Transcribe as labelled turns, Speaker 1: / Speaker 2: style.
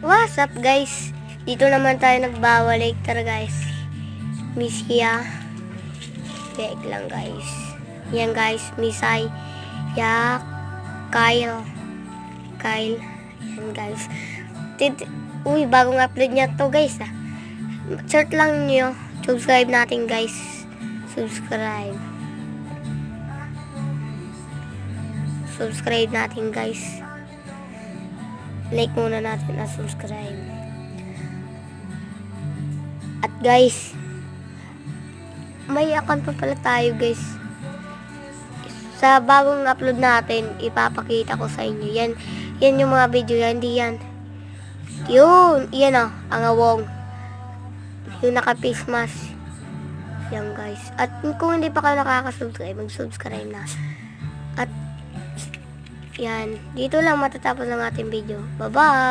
Speaker 1: What's up guys? Dito naman tayo nagbawalik. Tara guys. Miss Hia. Wait lang guys. Yan guys. Miss Ay. Ya. Kyle. Yan guys. Uy, bagong upload niya to guys ah. Search lang nyo. Subscribe natin guys. Subscribe natin guys. Like muna natin at subscribe. At guys, may account pa pala tayo guys. Sa bagong upload natin, ipapakita ko sa inyo. Yan yung mga video yan. Hindi yan. Yan o, ang awong. Yung naka-face mask. Yan guys. At kung hindi pa kayo nakaka-subscribe, mag-subscribe na. At yan, dito lang matatapos ang ating video. Bye-bye!